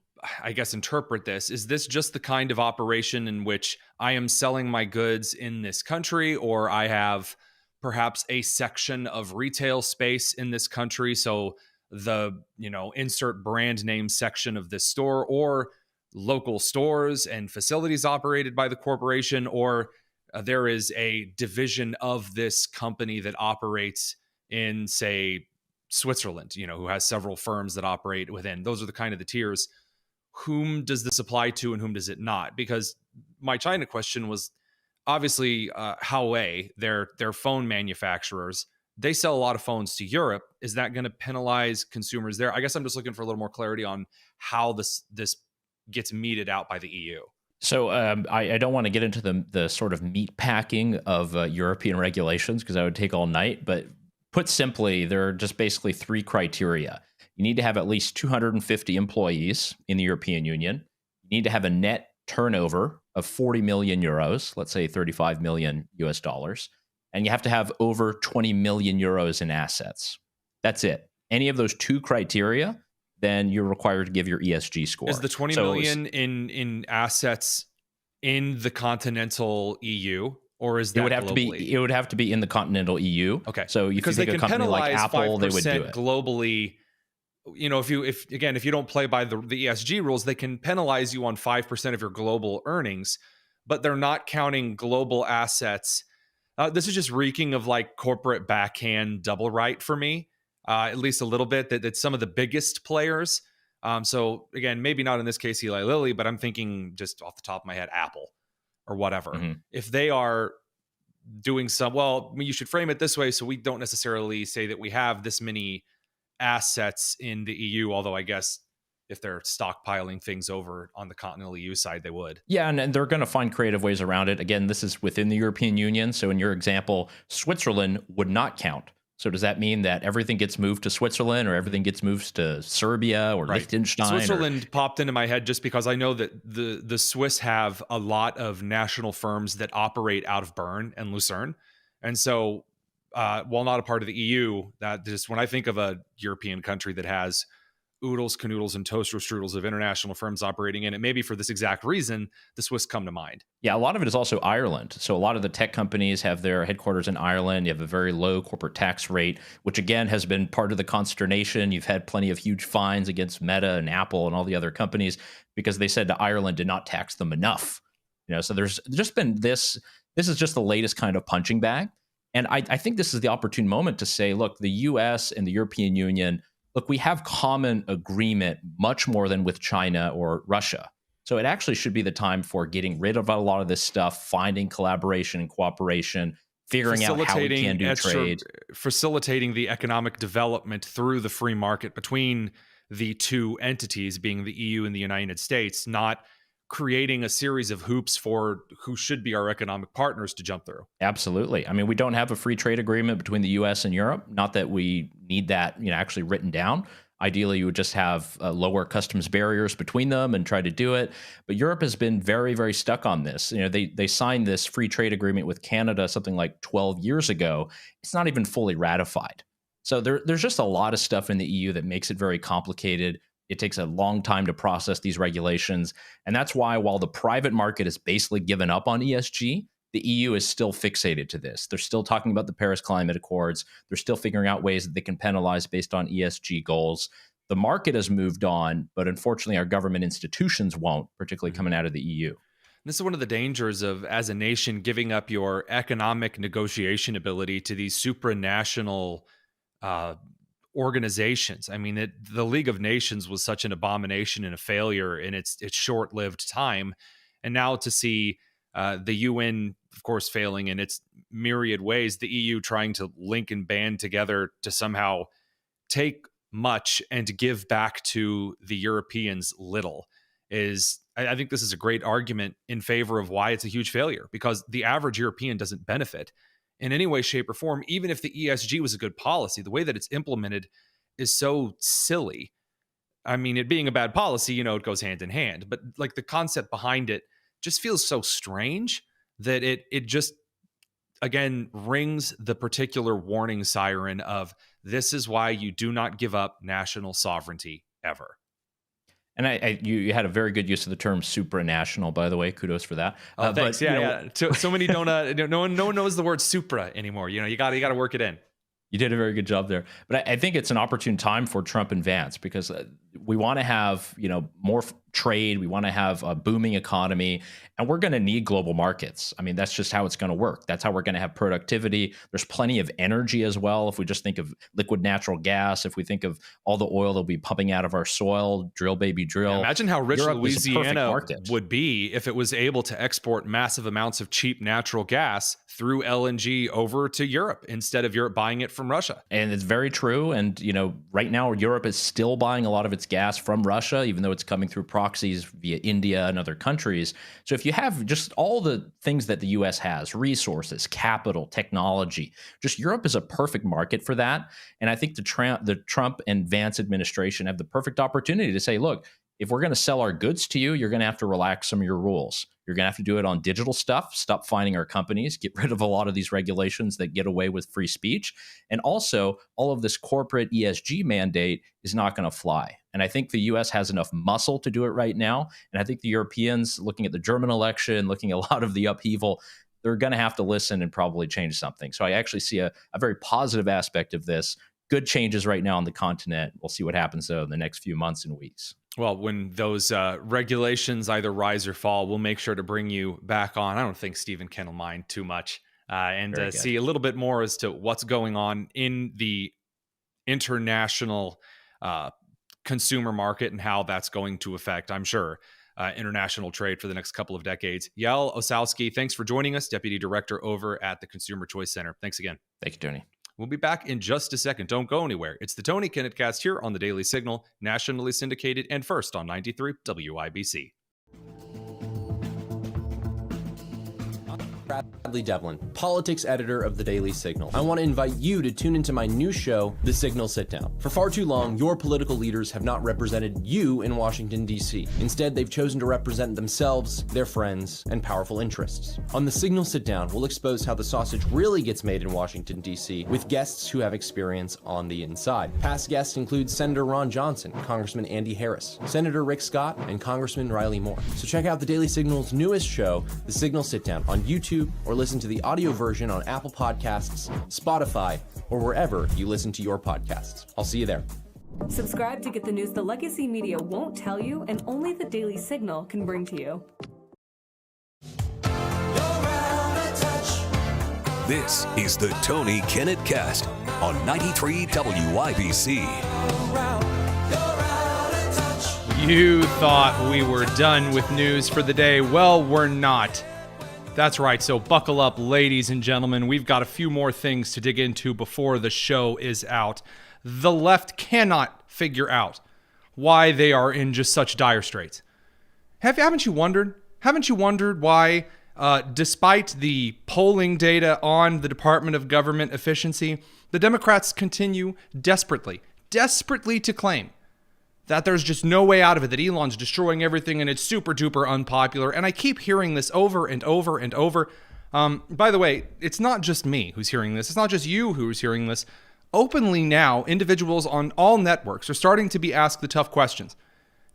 I guess, interpret this. Is this just the kind of operation in which I am selling my goods in this country, or I have perhaps a section of retail space in this country? So the, insert brand name section of this store, or local stores and facilities operated by the corporation, or there is a division of this company that operates in, say, Switzerland, who has several firms that operate within. Those are the kind of the tiers. Whom does this apply to and whom does it not? Because my China question was obviously Huawei, their phone manufacturers, they sell a lot of phones to Europe. Is that going to penalize consumers there? I guess I'm just looking for a little more clarity on how this gets meted out by the EU. So I don't want to get into the sort of meat packing of European regulations because that would take all night. But put simply, there are just basically three criteria. You need to have at least 250 employees in the European Union. You need to have a net turnover of 40 million euros, let's say 35 million US dollars. And you have to have over 20 million euros in assets. That's it. Any of those two criteria, then you're required to give your ESG score. Is the 20 million in assets in the continental EU, or is that it would have globally? it would have to be in the continental EU. Okay, so if you think a company like Apple, they would do it globally. If you don't play by the ESG rules, they can penalize you on 5% of your global earnings, but they're not counting global assets. This is just reeking of like corporate backhand double right for me. At least a little bit, that some of the biggest players. So again, maybe not in this case Eli Lilly, but I'm thinking just off the top of my head, Apple or whatever. Mm-hmm. If they are doing you should frame it this way, so we don't necessarily say that we have this many assets in the EU, although I guess if they're stockpiling things over on the continental EU side, they would. Yeah, and they're going to find creative ways around it. Again, this is within the European Union. So in your example, Switzerland would not count. So does that mean that everything gets moved to Switzerland or everything gets moved to Serbia or Liechtenstein? Switzerland popped into my head just because I know that the Swiss have a lot of national firms that operate out of Bern and Lucerne. And so while not a part of the EU, that just when I think of a European country that has oodles, canoodles, and toaster strudels of international firms operating in it, maybe for this exact reason, the Swiss come to mind. Yeah, a lot of it is also Ireland. So a lot of the tech companies have their headquarters in Ireland. You have a very low corporate tax rate, which again has been part of the consternation. You've had plenty of huge fines against Meta and Apple and all the other companies because they said that Ireland did not tax them enough. So there's just been this is just the latest kind of punching bag. And I think this is the opportune moment to say, look, the US and the European Union, look, we have common agreement much more than with China or Russia. So it actually should be the time for getting rid of a lot of this stuff, finding collaboration and cooperation, figuring out how we can do trade. Facilitating the economic development through the free market between the two entities, being the EU and the United States, not creating a series of hoops for who should be our economic partners to jump through. Absolutely. I mean, we don't have a free trade agreement between the US and Europe. Not that we need that, actually written down. Ideally, you would just have lower customs barriers between them and try to do it. But Europe has been very, very stuck on this. They signed this free trade agreement with Canada something like 12 years ago. It's not even fully ratified. So there's just a lot of stuff in the EU that makes it very complicated. It takes a long time to process these regulations. And that's why while the private market has basically given up on ESG, the EU is still fixated to this. They're still talking about the Paris Climate Accords. They're still figuring out ways that they can penalize based on ESG goals. The market has moved on, but unfortunately our government institutions won't, particularly coming out of the EU. This is one of the dangers of, as a nation, giving up your economic negotiation ability to these supranational organizations. I mean, the League of Nations was such an abomination and a failure in its short-lived time. And now to see the UN, of course, failing in its myriad ways, the EU trying to link and band together to somehow take much and give back to the Europeans little is, I think this is a great argument in favor of why it's a huge failure, because the average European doesn't benefit in any way, shape, or form. Even if the ESG was a good policy, the way that it's implemented is so silly. I mean, it being a bad policy, it goes hand in hand, but like the concept behind it just feels so strange that it just, again, rings the particular warning siren of this is why you do not give up national sovereignty ever. And you had a very good use of the term supranational, by the way. Kudos for that. Oh, thanks. But, yeah. So many don't. No one knows the word supra anymore. You got to work it in. You did a very good job there. But I think it's an opportune time for Trump and Vance because we want to have, more trade. We want to have a booming economy, and we're going to need global markets. I mean, that's just how it's going to work. That's how we're going to have productivity. There's plenty of energy as well. If we just think of liquid natural gas, if we think of all the oil that'll be pumping out of our soil, drill, baby, drill. Yeah, imagine how rich Europe Louisiana would be if it was able to export massive amounts of cheap natural gas through LNG over to Europe instead of Europe buying it from Russia. And it's very true. And, right now Europe is still buying a lot of its gas from Russia, even though it's coming through proxies via India and other countries. So if you have just all the things that the U.S. has, resources, capital, technology, just Europe is a perfect market for that. And I think the Trump and Vance administration have the perfect opportunity to say, look, if we're going to sell our goods to you, you're going to have to relax some of your rules. You're going to have to do it on digital stuff, stop finding our companies, get rid of a lot of these regulations that get away with free speech. And also, all of this corporate ESG mandate is not going to fly. And I think the U.S. has enough muscle to do it right now. And I think the Europeans, looking at the German election, looking at a lot of the upheaval, they're going to have to listen and probably change something. So I actually see a very positive aspect of this. Good changes right now on the continent. We'll see what happens, though, in the next few months and weeks. Well, when those regulations either rise or fall, we'll make sure to bring you back on. I don't think Stephen Ken will mind too much and see a little bit more as to what's going on in the international consumer market and how that's going to affect, I'm sure, international trade for the next couple of decades. Yael Osowski, thanks for joining us, Deputy Director over at the Consumer Choice Center. Thanks again. Thank you, Tony. We'll be back in just a second. Don't go anywhere. It's the Tony Kinnett Cast here on the Daily Signal, nationally syndicated and first on 93 WIBC. Bradley Devlin, politics editor of the Daily Signal. I want to invite you to tune into my new show, The Signal Sit Down. For far too long, your political leaders have not represented you in Washington, D.C. Instead, they've chosen to represent themselves, their friends, and powerful interests. On The Signal Sit Down, we'll expose how the sausage really gets made in Washington, D.C. with guests who have experience on the inside. Past guests include Senator Ron Johnson, Congressman Andy Harris, Senator Rick Scott, and Congressman Riley Moore. So check out the Daily Signal's newest show, The Signal Sit Down, on YouTube, or listen to the audio version on Apple Podcasts, Spotify, or wherever you listen to your podcasts. I'll see you there. Subscribe to get the news the legacy media won't tell you and only the Daily Signal can bring to you. This is the Tony Kinnett Cast on 93 WIBC. You thought we were done with news for the day. Well, we're not. That's right, so buckle up, ladies and gentlemen. We've got a few more things to dig into before the show is out. The left cannot figure out why they are in just such dire straits. Haven't you wondered? Haven't you wondered why, despite the polling data on the Department of Government Efficiency, the Democrats continue desperately to claim that there's just no way out of it, that Elon's destroying everything and it's super duper unpopular. And I keep hearing this over and over and over. By the way, it's not just me who's hearing this. It's not just you who's hearing this. Openly now, individuals on all networks are starting to be asked the tough questions.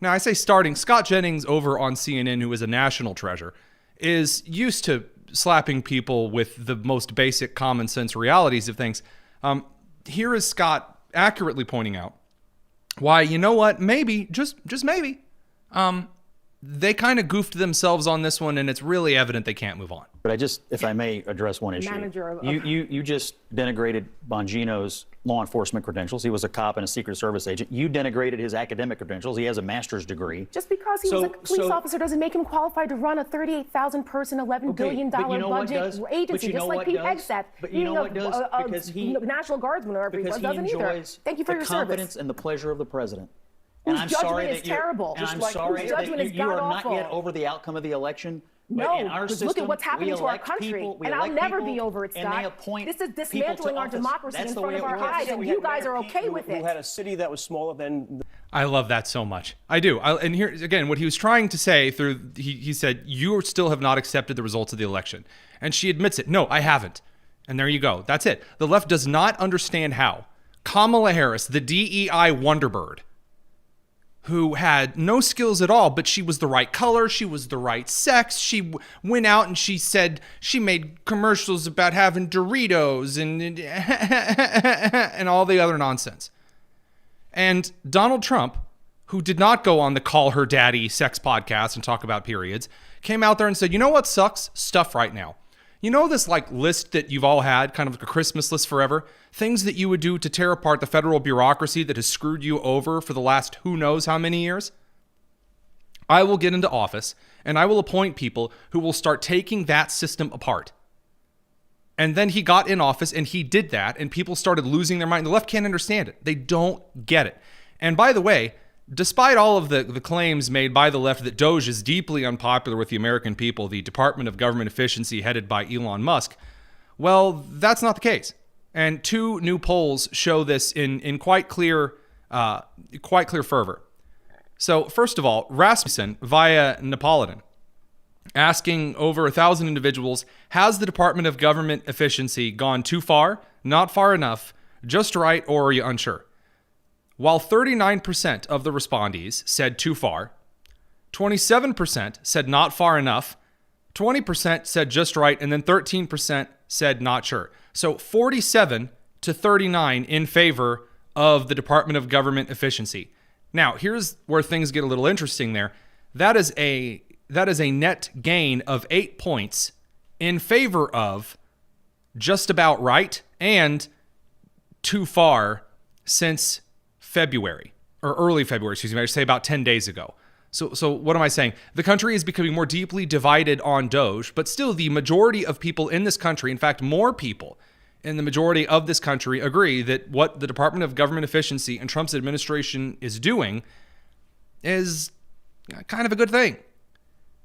Now, I say starting. Scott Jennings over on CNN, who is a national treasure, is used to slapping people with the most basic common sense realities of things. Here is Scott accurately pointing out why, you know what, maybe, just maybe, they kind of goofed themselves on this one, and it's really evident they can't move on. But if I may address one issue. You just denigrated Bongino's law enforcement credentials. He was a cop and a Secret Service agent. You denigrated his academic credentials. He has a master's degree. Just because he was a police officer doesn't make him qualified to run a 38,000 person, $11 billion budget agency, just like Pete Hegseth. But you know what does? Because he National Guardsman or everyone doesn't either. Thank you for your service. The confidence and the pleasure of the president. Whose judgment is terrible. And I'm sorry that you are not yet over the outcome of the election. No, because look at what's happening to our country, and I'll never be over it, Scott. This is dismantling our democracy in front of our eyes, and you guys are okay with it. We had a city that was smaller than... I love that so much. I do. And here, again, what he was trying to say through, he said, you still have not accepted the results of the election. And she admits it. No, I haven't. And there you go. That's it. The left does not understand how Kamala Harris, the DEI Wonderbird, who had no skills at all, but she was the right color, she was the right sex, she went out and she said she made commercials about having Doritos and and all the other nonsense. And Donald Trump, who did not go on the Call Her Daddy sex podcast and talk about periods, came out there and said, you know what sucks? Stuff right now. You know this like list that you've all had, kind of like a Christmas list forever? Things that you would do to tear apart the federal bureaucracy that has screwed you over for the last who knows how many years? I will get into office and I will appoint people who will start taking that system apart. And then he got in office and he did that, and people started losing their mind. The left can't understand it. They don't get it. And by the way, despite all of the claims made by the left that DOGE is deeply unpopular with the American people, the Department of Government Efficiency headed by Elon Musk, well, that's not the case. And 2 new polls show this in quite clear fervor. So first of all, Rasmussen via Napolitan, asking over 1,000 individuals, has the Department of Government Efficiency gone too far, not far enough, just right, or are you unsure? While 39% of the respondees said too far, 27% said not far enough, 20% said just right, and then 13% said not sure. So 47 to 39 in favor of the Department of Government Efficiency. Now, here's where things get a little interesting there. That is a net gain of 8 points in favor of just about right and too far since February, or early February, excuse me, I should say about 10 days ago. So what am I saying? The country is becoming more deeply divided on DOGE, but still the majority of people in this country, in fact, more people in the majority of this country, agree that what the Department of Government Efficiency and Trump's administration is doing is kind of a good thing.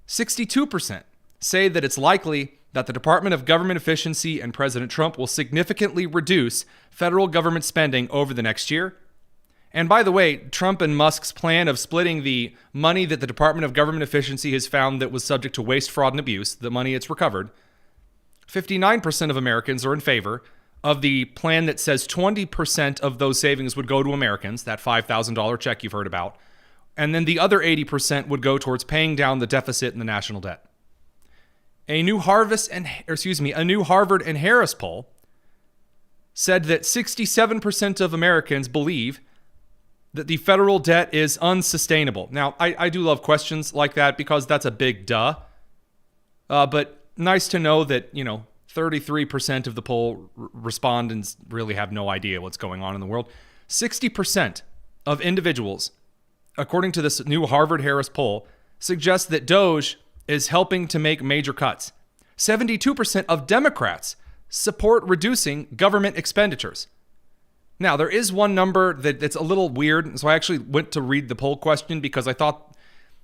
62% say that it's likely that the Department of Government Efficiency and President Trump will significantly reduce federal government spending over the next year. And by the way, Trump and Musk's plan of splitting the money that the Department of Government Efficiency has found that was subject to waste, fraud, and abuse, the money it's recovered, 59% of Americans are in favor of the plan that says 20% of those savings would go to Americans, that $5,000 check you've heard about, and then the other 80% would go towards paying down the deficit in the national debt. A new Harvard and Harris poll said that 67% of Americans believe that the federal debt is unsustainable. Now, I do love questions like that because that's a big duh. But nice to know that, 33% of the poll respondents really have no idea what's going on in the world. 60% of individuals, according to this new Harvard-Harris poll, suggest that DOGE is helping to make major cuts. 72% of Democrats support reducing government expenditures. Now, there is one number that's a little weird, so I actually went to read the poll question because I thought,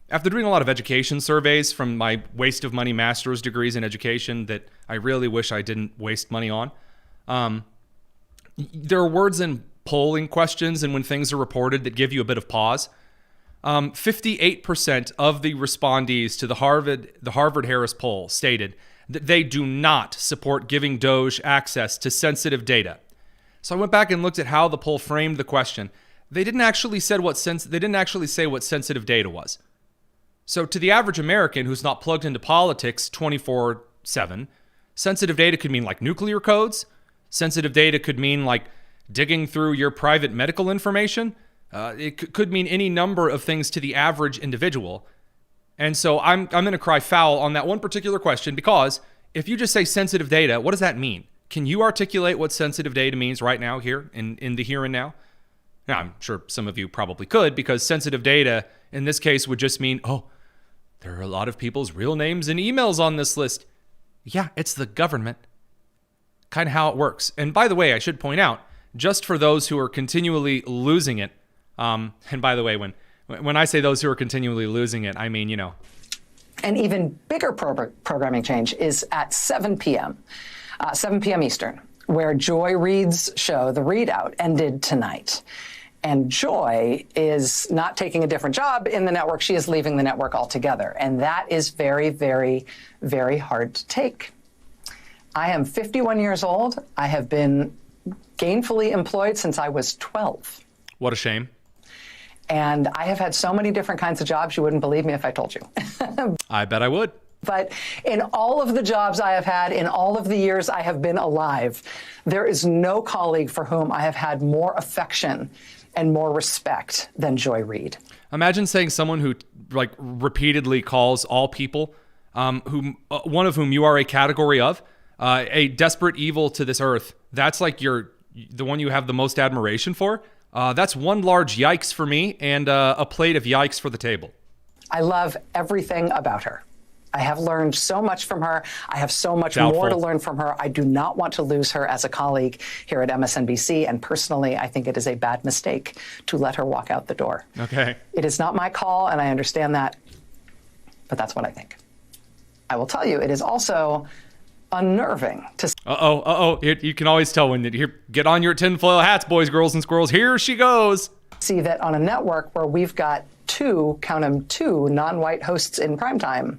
after doing a lot of education surveys from my waste of money master's degrees in education that I really wish I didn't waste money on, there are words in polling questions and when things are reported that give you a bit of pause. 58% of the respondees to the Harvard-Harris poll stated that they do not support giving DOGE access to sensitive data. So I went back and looked at how the poll framed the question. They didn't actually say what sensitive data was. So to the average American who's not plugged into politics 24/7, sensitive data could mean like nuclear codes. Sensitive data could mean like digging through your private medical information. It could mean any number of things to the average individual. And so I'm going to cry foul on that one particular question because if you just say sensitive data, what does that mean? Can you articulate what sensitive data means right now here in the here and now? Now, I'm sure some of you probably could because sensitive data in this case would just mean, oh, there are a lot of people's real names and emails on this list. Yeah, it's the government. Kind of how it works. And by the way, I should point out, just for those who are continually losing it, and by the way, when I say those who are continually losing it, I mean, An even bigger programming change is at 7 p.m. 7 p.m. Eastern, where Joy Reid's show, The Readout, ended tonight. And Joy is not taking a different job in the network. She is leaving the network altogether. And that is very, very, very hard to take. I am 51 years old. I have been gainfully employed since I was 12. What a shame. And I have had so many different kinds of jobs, you wouldn't believe me if I told you. I bet I would. But in all of the jobs I have had, in all of the years I have been alive, there is no colleague for whom I have had more affection and more respect than Joy Reid. Imagine saying someone who like repeatedly calls all people, one of whom you are a category of, a desperate evil to this earth. That's like the one you have the most admiration for. That's one large yikes for me and a plate of yikes for the table. I love everything about her. I have learned so much from her. I have so much more to learn from her. I do not want to lose her as a colleague here at MSNBC. And personally, I think it is a bad mistake to let her walk out the door. Okay. It is not my call, and I understand that, but that's what I think. I will tell you, it is also unnerving to You can always tell when you get on your tinfoil hats, boys, girls, and squirrels. Here she goes. See that on a network where we've got two non-white hosts in primetime.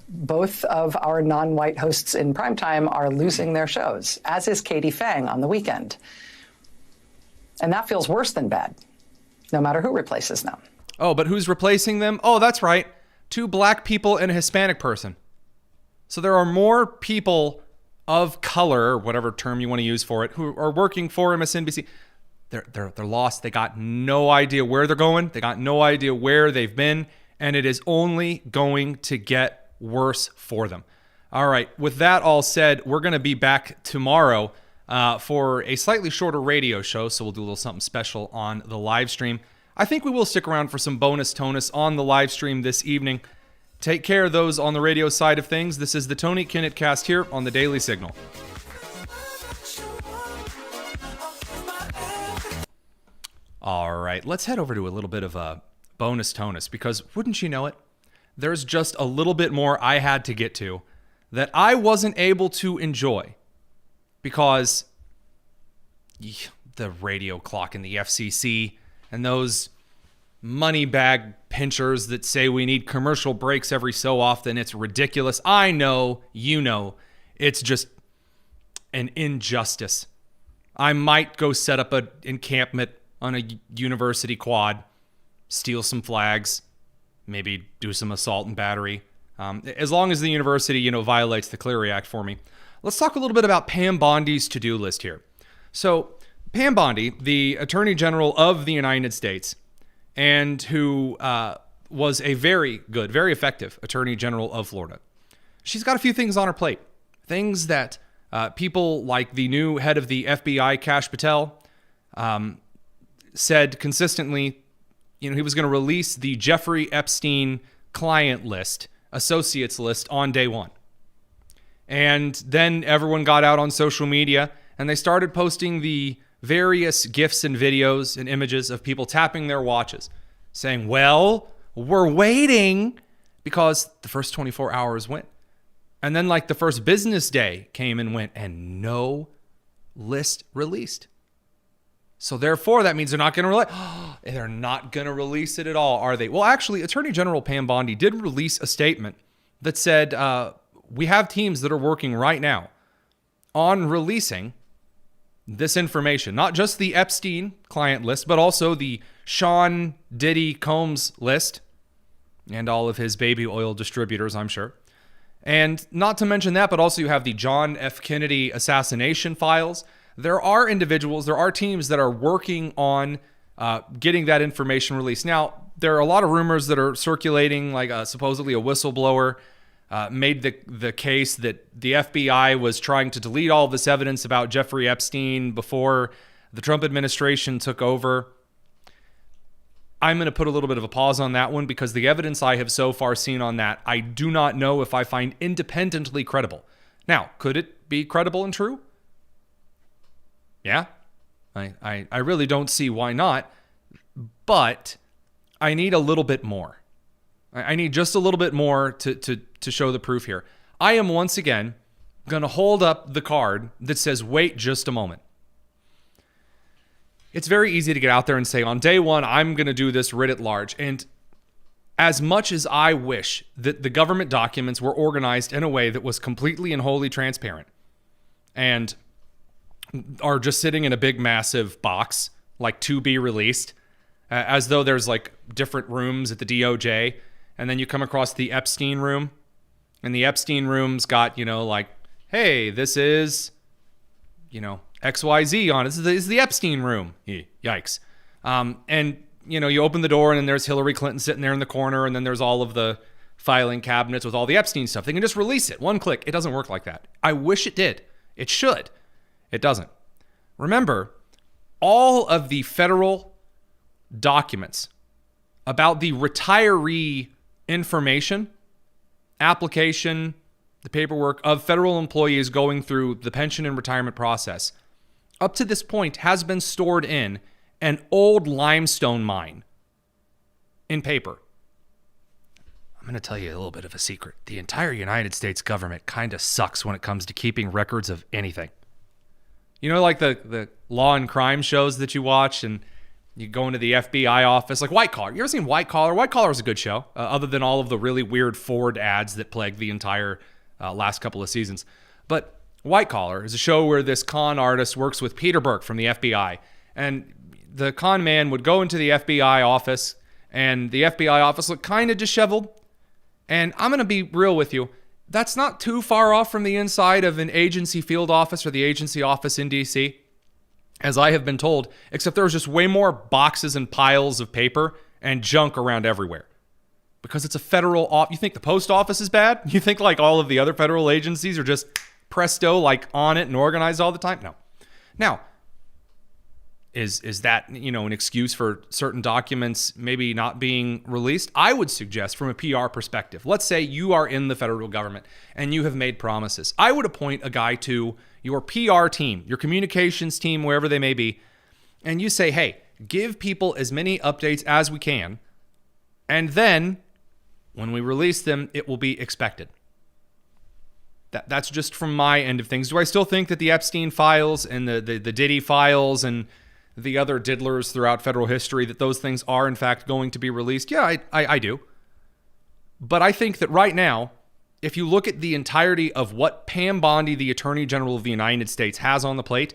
Both of our non-white hosts in primetime are losing their shows, as is Katie Fang on the weekend. And that feels worse than bad, no matter who replaces them. Oh, but who's replacing them? Oh, that's right. 2 black people and a Hispanic person. So there are more people of color, whatever term you want to use for it, who are working for MSNBC. They're lost. They got no idea where they're going. They got no idea where they've been, and it is only going to get worse for them. All right. With that all said, we're going to be back tomorrow for a slightly shorter radio show, so we'll do a little something special on the live stream. I think we will stick around for some bonus tonus on the live stream this evening. Take care of those on the radio side of things. This is the Tony Kinnett Cast here on the Daily Signal. All right, let's head over to a little bit of a bonus tonus because wouldn't you know it, there's just a little bit more I had to get to that I wasn't able to enjoy because the radio clock and the FCC and those money bag pinchers that say we need commercial breaks every so often. It's ridiculous. I know, you know, it's just an injustice. I might go set up an encampment on a university quad, steal some flags, maybe do some assault and battery, as long as the university, violates the Clery Act for me. Let's talk a little bit about Pam Bondi's to-do list here. So Pam Bondi, the Attorney General of the United States, and who was a very good, very effective Attorney General of Florida, she's got a few things on her plate. Things that people like the new head of the FBI, Kash Patel, said consistently, he was going to release the Jeffrey Epstein client list, associates list on day one. And then everyone got out on social media and they started posting the various GIFs and videos and images of people tapping their watches saying, well, we're waiting, because the first 24 hours went. And then like the first business day came and went and no list released. So therefore, that means they're not going to release it at all, are they? Well, actually, Attorney General Pam Bondi did release a statement that said, we have teams that are working right now on releasing this information, not just the Epstein client list, but also the Sean Diddy Combs list and all of his baby oil distributors, I'm sure. And not to mention that, but also you have the John F. Kennedy assassination files. There are individuals, there are teams that are working on getting that information released. Now, there are a lot of rumors that are circulating, like supposedly a whistleblower made the case that the FBI was trying to delete all of this evidence about Jeffrey Epstein before the Trump administration took over. I'm going to put a little bit of a pause on that one because the evidence I have so far seen on that, I do not know if I find independently credible. Now, could it be credible and true? Yeah, I really don't see why not, but I need a little bit more. I need just a little bit more to show the proof here. I am once again going to hold up the card that says, wait just a moment. It's very easy to get out there and say, on day one, I'm going to do this writ at large. And as much as I wish that the government documents were organized in a way that was completely and wholly transparent and are just sitting in a big, massive box, like to be released, as though there's like different rooms at the DOJ, and then you come across the Epstein room, and the Epstein room's got, like, hey, this is, XYZ on it. This is the Epstein room. Yikes. And, you open the door and then there's Hillary Clinton sitting there in the corner, and then there's all of the filing cabinets with all the Epstein stuff. They can just release it. One click. It doesn't work like that. I wish it did. It should. It doesn't. Remember, all of the federal documents about the retiree information, application, the paperwork of federal employees going through the pension and retirement process, up to this point has been stored in an old limestone mine in paper. I'm going to tell you a little bit of a secret. The entire United States government kind of sucks when it comes to keeping records of anything. Like the law and crime shows that you watch, and you go into the FBI office, like White Collar. You ever seen White Collar? White Collar is a good show, other than all of the really weird Ford ads that plagued the entire last couple of seasons. But White Collar is a show where this con artist works with Peter Burke from the FBI. And the con man would go into the FBI office, and the FBI office looked kind of disheveled. And I'm going to be real with you. That's not too far off from the inside of an agency field office or the agency office in D.C., as I have been told, except there was just way more boxes and piles of paper and junk around everywhere. Because it's a federal office. You think the post office is bad? You think like all of the other federal agencies are just presto, like on it and organized all the time? No. Now, is that, an excuse for certain documents maybe not being released? I would suggest from a PR perspective, let's say you are in the federal government and you have made promises. I would appoint a guy to your PR team, your communications team, wherever they may be, and you say, hey, give people as many updates as we can, and then when we release them, it will be expected. That's just from my end of things. Do I still think that the Epstein files and the Diddy files and the other diddlers throughout federal history, that those things are in fact going to be released? Yeah, I do. But I think that right now, if you look at the entirety of what Pam Bondi, the Attorney General of the United States, has on the plate,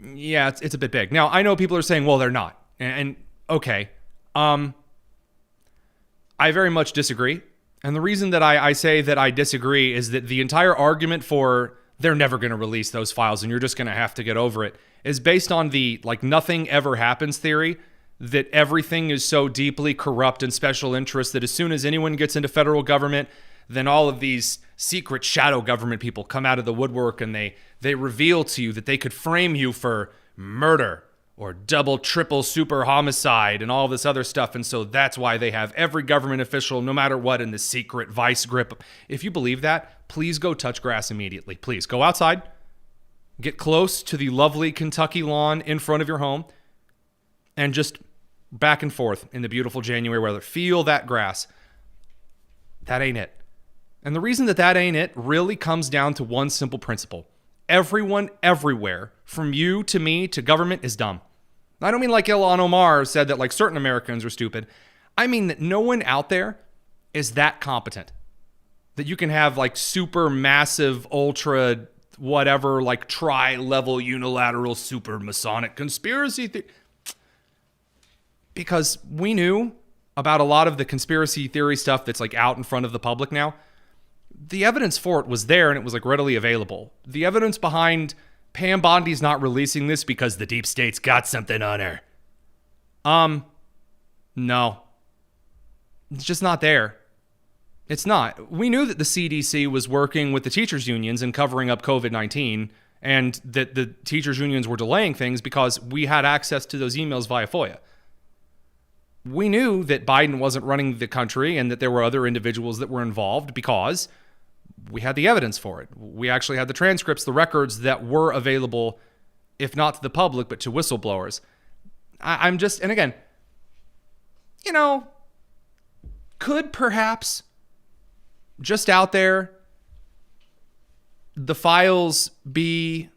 yeah, it's a bit big. Now, I know people are saying, well, they're not. And okay. I very much disagree. And the reason that I say that I disagree is that the entire argument for they're never going to release those files and you're just going to have to get over it is based on the nothing ever happens theory, that everything is so deeply corrupt and special interest that as soon as anyone gets into federal government, then all of these secret shadow government people come out of the woodwork and they reveal to you that they could frame you for murder or double, triple, super homicide and all this other stuff. And so that's why they have every government official, no matter what, in the secret vice grip. If you believe that, please go touch grass immediately. Please go outside, get close to the lovely Kentucky lawn in front of your home, and just back and forth in the beautiful January weather. Feel that grass. That ain't it. And the reason that ain't it really comes down to one simple principle. Everyone, everywhere, from you to me to government, is dumb. I don't mean like Ilhan Omar said that certain Americans are stupid. I mean that no one out there is that competent. That you can have super massive, ultra, whatever, tri-level, unilateral, super Masonic conspiracy because we knew about a lot of the conspiracy theory stuff that's out in front of the public now. The evidence for it was there and it was readily available. The evidence behind Pam Bondi's not releasing this because the deep state's got something on her. No. It's just not there. It's not. We knew that the CDC was working with the teachers' unions and covering up COVID-19, and that the teachers' unions were delaying things because we had access to those emails via FOIA. We knew that Biden wasn't running the country and that there were other individuals that were involved because we had the evidence for it. We actually had the transcripts, the records that were available, if not to the public, but to whistleblowers. I'm just, and again, could perhaps just out there the files be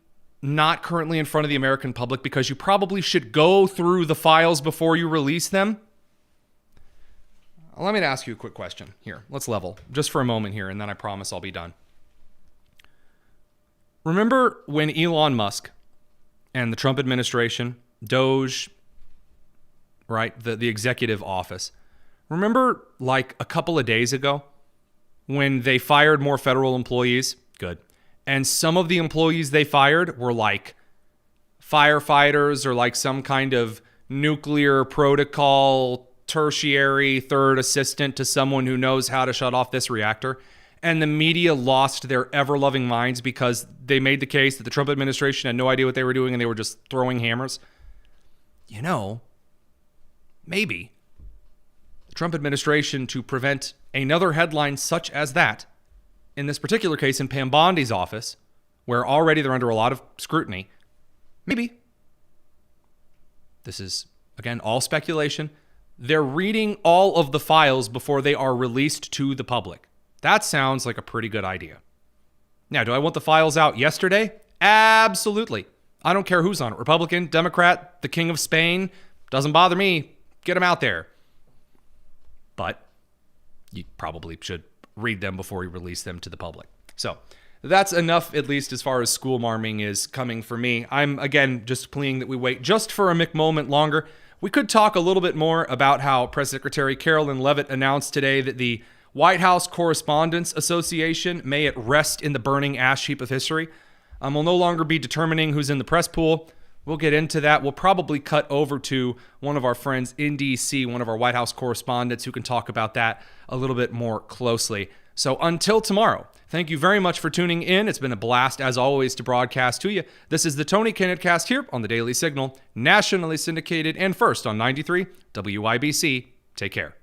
not currently in front of the American public because you probably should go through the files before you release them? Let me ask you a quick question here. Let's level just for a moment here, and then I promise I'll be done. Remember when Elon Musk and the Trump administration, DOGE, right, the executive office, remember a couple of days ago when they fired more federal employees? Good. And some of the employees they fired were firefighters or like some kind of nuclear protocol tertiary third assistant to someone who knows how to shut off this reactor. And the media lost their ever-loving minds because they made the case that the Trump administration had no idea what they were doing and they were just throwing hammers. You know, maybe the Trump administration, to prevent another headline such as that, in this particular case in Pam Bondi's office, where already they're under a lot of scrutiny, maybe, this is, again, all speculation, they're reading all of the files before they are released to the public. That sounds like a pretty good idea. Now, do I want the files out yesterday? Absolutely. I don't care who's on it. Republican, Democrat, the King of Spain. Doesn't bother me. Get them out there. But you probably should read them before you release them to the public. So that's enough, at least as far as school marming is coming for me. I'm, again, just pleading that we wait just for a McMoment longer. We could talk a little bit more about how Press Secretary Carolyn Leavitt announced today that the White House Correspondents Association may it rest in the burning ash heap of history. We'll no longer be determining who's in the press pool. We'll get into that. We'll probably cut over to one of our friends in D.C., one of our White House correspondents, who can talk about that a little bit more closely. So until tomorrow, thank you very much for tuning in. It's been a blast, as always, to broadcast to you. This is the Tony Kinnett Cast here on the Daily Signal, nationally syndicated and first on 93 WIBC. Take care.